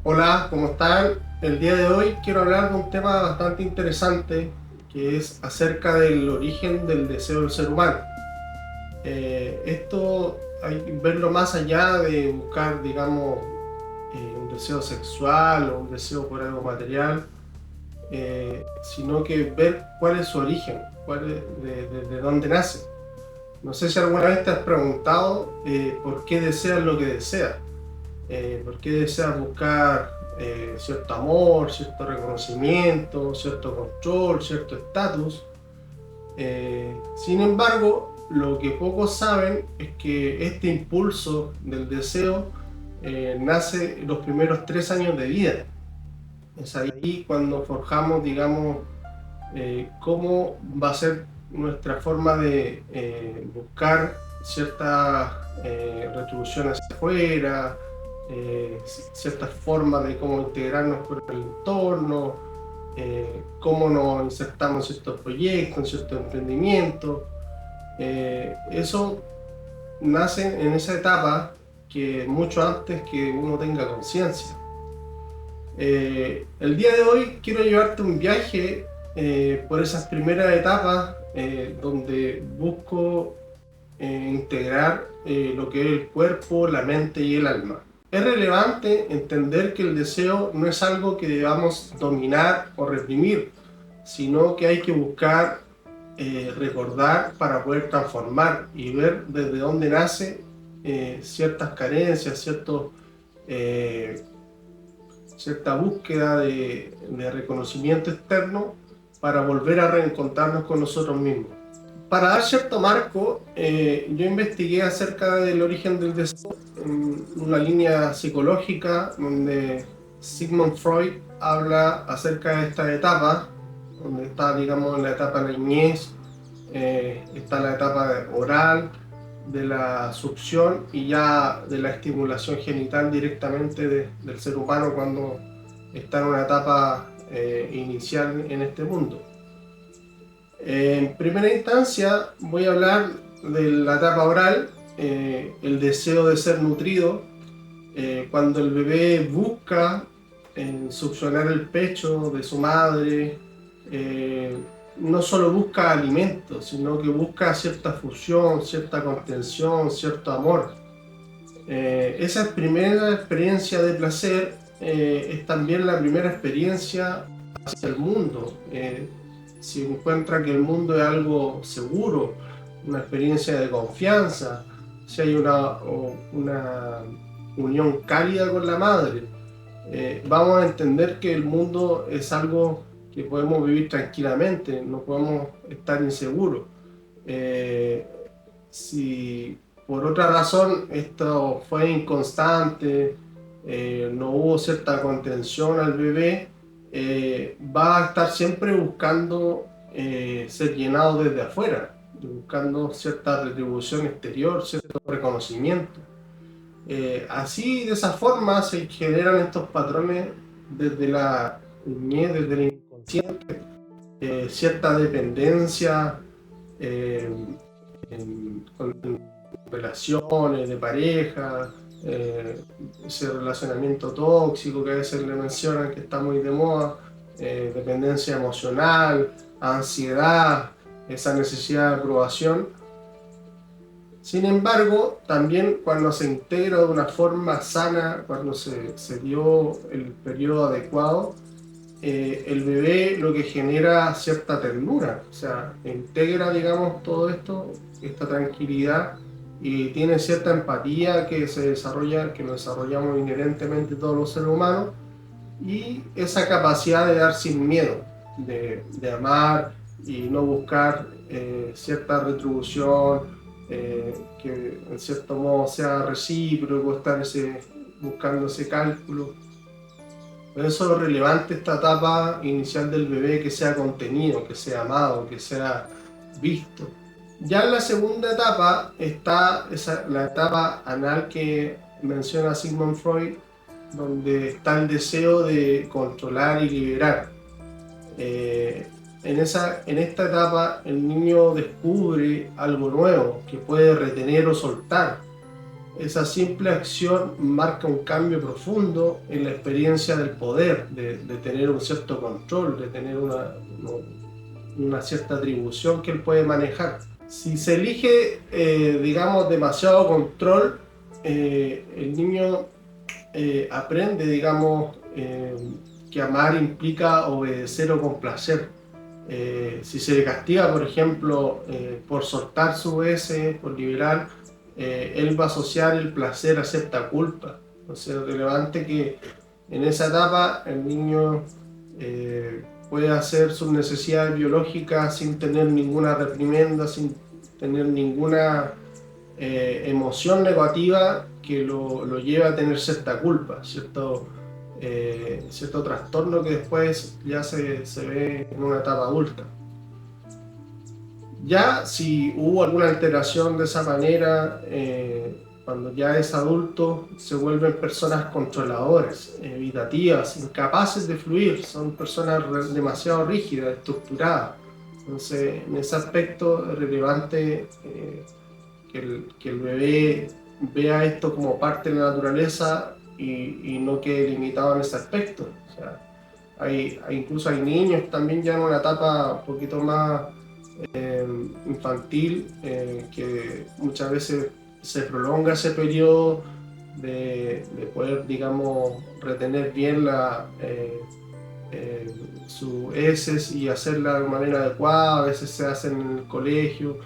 Hola, ¿cómo están? El día de hoy quiero hablar de un tema bastante interesante que es acerca del origen del deseo del ser humano. Esto hay que verlo más allá de buscar, digamos, un deseo sexual o un deseo por algo material, sino que ver cuál es su origen, de dónde nace. No sé si alguna vez te has preguntado por qué deseas lo que deseas. ¿Por qué deseas buscar cierto amor, cierto reconocimiento, cierto control, cierto estatus? Sin embargo, lo que pocos saben es que este impulso del deseo nace en los primeros 3 años de vida. Es ahí cuando forjamos, digamos, cómo va a ser nuestra forma de buscar cierta retribución hacia afuera, eh, ciertas formas de cómo integrarnos con el entorno, cómo nos insertamos en ciertos proyectos, en ciertos emprendimientos. Eso nace en esa etapa que mucho antes que uno tenga conciencia. El día de hoy quiero llevarte un viaje por esas primeras etapas donde busco integrar lo que es el cuerpo, la mente y el alma. Es relevante entender que el deseo no es algo que debamos dominar o reprimir, sino que hay que buscar recordar para poder transformar y ver desde dónde nace ciertas carencias, eh, cierta búsqueda de reconocimiento externo para volver a reencontrarnos con nosotros mismos. Para dar cierto marco, yo investigué acerca del origen del deseo en una línea psicológica donde Sigmund Freud habla acerca de esta etapa, donde está, digamos, en la etapa de la niñez, está la etapa oral, de la succión y ya de la estimulación genital directamente del ser humano cuando está en una etapa inicial en este mundo. En primera instancia voy a hablar de la etapa oral, el deseo de ser nutrido, cuando el bebé busca succionar el pecho de su madre, eh, no solo busca alimento, sino que busca cierta fusión, cierta contención, cierto amor. Esa primera experiencia de placer es también la primera experiencia hacia el mundo. Si encuentra que el mundo es algo seguro, una experiencia de confianza, si hay una unión cálida con la madre, vamos a entender que el mundo es algo que podemos vivir tranquilamente, no podemos estar inseguros. Eh, si por otra razón esto fue inconstante, no hubo cierta contención al bebé, va a estar siempre buscando ser llenado desde afuera, buscando cierta retribución exterior, cierto reconocimiento. Así, de esa forma, se generan estos patrones desde la niñez, desde el inconsciente, cierta dependencia eh, con relaciones de pareja, ese relacionamiento tóxico que a veces le mencionan que está muy de moda, dependencia emocional, ansiedad, esa necesidad de aprobación. Sin embargo, también cuando se integra de una forma sana, cuando se dio el periodo adecuado, el bebé lo que genera cierta ternura, o sea, integra, digamos, todo esto, esta tranquilidad y tiene cierta empatía que se desarrolla, que lo desarrollamos inherentemente todos los seres humanos y esa capacidad de dar sin miedo, de amar y no buscar cierta retribución, que en cierto modo sea recíproco, estar buscando ese cálculo. Por eso es relevante esta etapa inicial del bebé, que sea contenido, que sea amado, que sea visto. Ya en la segunda etapa está la etapa anal que menciona Sigmund Freud, donde está el deseo de controlar y liberar. Eh, en esta etapa el niño descubre algo nuevo que puede retener o soltar. esa simple acción marca un cambio profundo en la experiencia del poder, de tener un cierto control, de tener una cierta atribución que él puede manejar. Si se elige, digamos, demasiado control, el niño aprende, digamos, que amar implica obedecer o complacer. Si se le castiga, por ejemplo, por soltar su S, por liberar, él va a asociar el placer a cierta culpa. Entonces es relevante que en esa etapa el niño puede hacer sus necesidades biológicas sin tener ninguna reprimenda, sin tener ninguna emoción negativa que lo lleve a tener cierta culpa, cierto trastorno que después ya se ve en una etapa adulta. Ya si hubo alguna alteración de esa manera, cuando ya es adulto, se vuelven personas controladoras, evitativas, incapaces de fluir, son personas demasiado rígidas, estructuradas. Entonces, en ese aspecto es relevante que el bebé vea esto como parte de la naturaleza y no quede limitado en ese aspecto. O sea, incluso hay niños también ya en una etapa un poquito más infantil, que muchas veces se prolonga ese periodo de poder, digamos, retener bien sus heces y hacerla de manera adecuada. A veces se hace en el colegio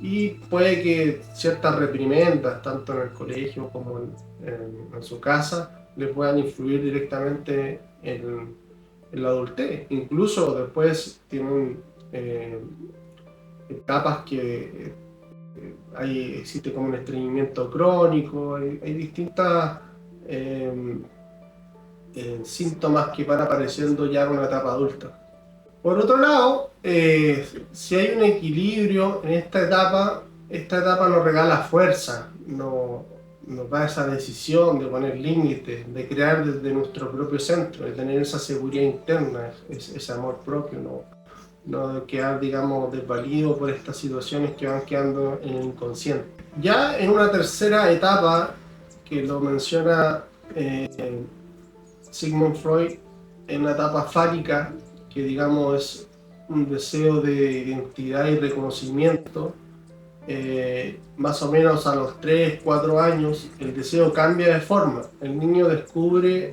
y puede que ciertas reprimendas, tanto en el colegio como en su casa, le puedan influir directamente en la adultez. Incluso después tienen etapas que existe como un estreñimiento crónico, hay distintas síntomas que van apareciendo ya en una etapa adulta. Por otro lado, si hay un equilibrio en esta etapa nos regala fuerza, nos da esa decisión de poner límites, de crear desde nuestro propio centro, de tener esa seguridad interna, ese amor propio, no de quedar, digamos, desvalido por estas situaciones que van quedando en el inconsciente. Ya en una tercera etapa, que lo menciona Sigmund Freud, en la etapa fálica, que digamos es un deseo de identidad y reconocimiento, más o menos a los 3, 4 años, el deseo cambia de forma. El niño descubre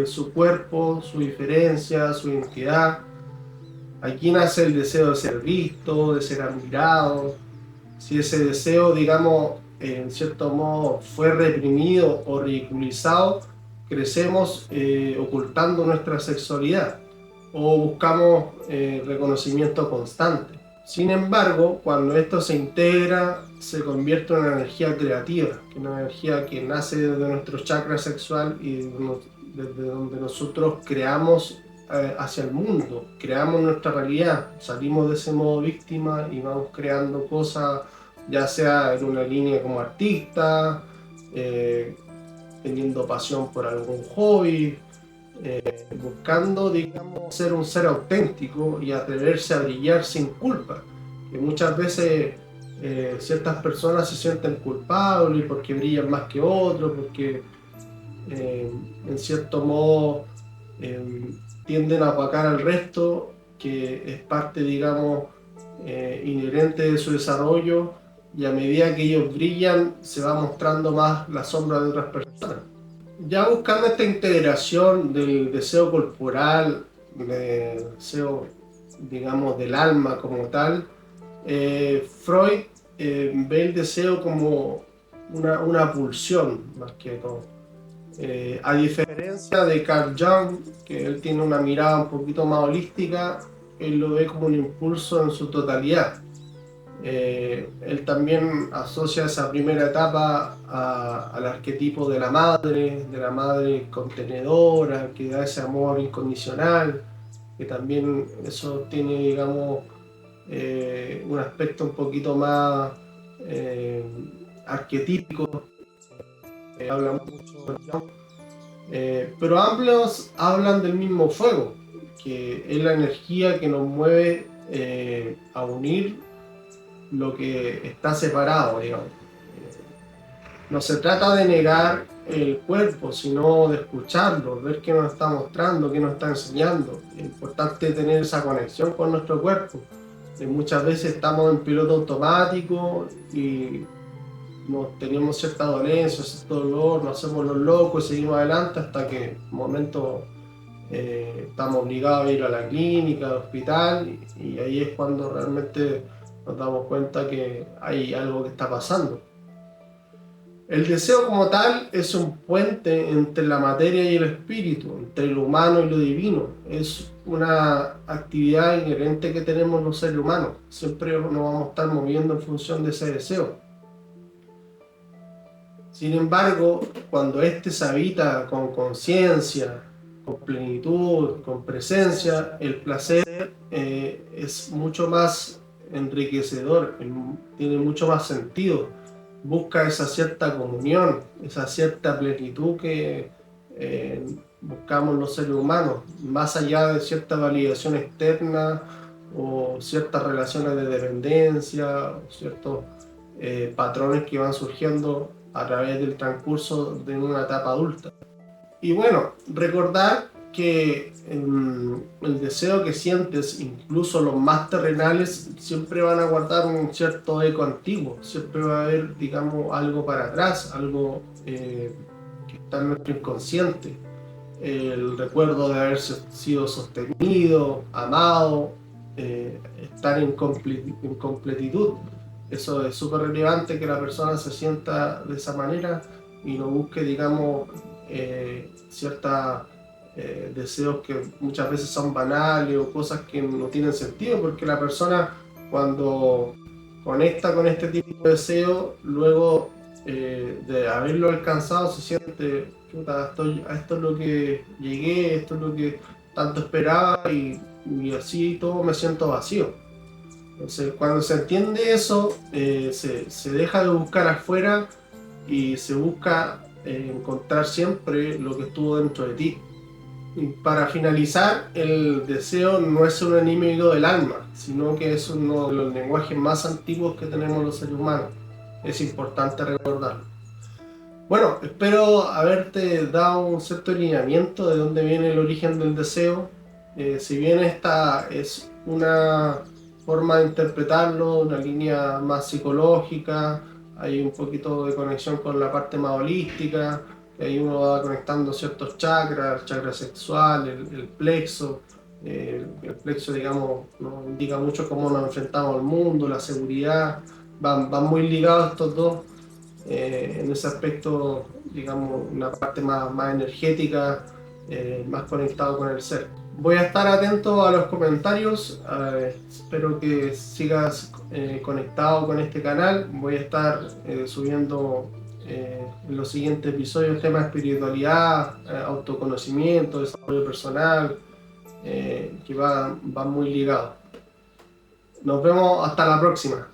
su cuerpo, su diferencia, su identidad. Aquí nace el deseo de ser visto, de ser admirado. Si ese deseo, digamos, en cierto modo fue reprimido o ridiculizado, crecemos ocultando nuestra sexualidad o buscamos reconocimiento constante. Sin embargo, cuando esto se integra, se convierte en una energía creativa, una energía que nace desde nuestro chakra sexual y desde donde nosotros creamos hacia el mundo, creamos nuestra realidad, salimos de ese modo víctima y vamos creando cosas, ya sea en una línea como artista, teniendo pasión por algún hobby, buscando, digamos, ser un ser auténtico y atreverse a brillar sin culpa. Que muchas veces ciertas personas se sienten culpables porque brillan más que otros, porque en cierto modo tienden a opacar al resto, que es parte, digamos, inherente de su desarrollo, y a medida que ellos brillan se va mostrando más la sombra de otras personas. Ya buscando esta integración del deseo corporal, del deseo, digamos, del alma como tal, Freud ve el deseo como una pulsión más que todo. A diferencia de Carl Jung, que él tiene una mirada un poquito más holística, él lo ve como un impulso en su totalidad. Él también asocia esa primera etapa al arquetipo de la madre contenedora, que da ese amor incondicional, que también eso tiene, digamos, un aspecto un poquito más arquetípico. Habla mucho, pero ambos hablan del mismo fuego, que es la energía que nos mueve a unir lo que está separado, digamos. No se trata de negar el cuerpo, sino de escucharlo, ver qué nos está mostrando, qué nos está enseñando. Es importante tener esa conexión con nuestro cuerpo. Muchas veces estamos en piloto automático y tenemos cierta dolencia, cierto dolor, nos hacemos los locos y seguimos adelante hasta que en un momento estamos obligados a ir a la clínica, al hospital, y ahí es cuando realmente nos damos cuenta que hay algo que está pasando. El deseo como tal es un puente entre la materia y el espíritu, entre lo humano y lo divino. Es una actividad inherente que tenemos los seres humanos. Siempre nos vamos a estar moviendo en función de ese deseo. Sin embargo, cuando éste se habita con conciencia, con plenitud, con presencia, el placer es mucho más enriquecedor, tiene mucho más sentido. Busca esa cierta comunión, esa cierta plenitud que buscamos los seres humanos, más allá de cierta validación externa o ciertas relaciones de dependencia, o ciertos patrones que van surgiendo a través del transcurso de una etapa adulta. Y bueno, recordar que el deseo que sientes, incluso los más terrenales, siempre van a guardar un cierto eco antiguo, siempre va a haber, digamos, algo para atrás, algo que está en nuestro inconsciente. El recuerdo de haber sido sostenido, amado, estar en completitud. Eso es súper relevante, que la persona se sienta de esa manera y no busque, digamos, ciertos deseos que muchas veces son banales o cosas que no tienen sentido, porque la persona, cuando conecta con este tipo de deseo, luego de haberlo alcanzado, se siente, chuta, esto es lo que llegué, esto es lo que tanto esperaba, y así todo me siento vacío. Entonces, cuando se entiende eso, se deja de buscar afuera y se busca encontrar siempre lo que estuvo dentro de ti. Y para finalizar, el deseo no es un enemigo del alma, sino que es uno de los lenguajes más antiguos que tenemos los seres humanos. Es importante recordarlo. Bueno, espero haberte dado un cierto alineamiento de dónde viene el origen del deseo. Si bien esta es una forma de interpretarlo, una línea más psicológica, hay un poquito de conexión con la parte más holística, que ahí uno va conectando ciertos chakras, el chakra sexual, el plexo. El plexo, digamos, nos indica mucho cómo nos enfrentamos al mundo, la seguridad, van muy ligados estos dos. En ese aspecto, digamos, una parte más energética, más conectado con el ser. Voy a estar atento a los comentarios, espero que sigas conectado con este canal. Voy a estar subiendo en los siguientes episodios temas de espiritualidad, autoconocimiento, desarrollo personal, que van muy ligados. Nos vemos hasta la próxima.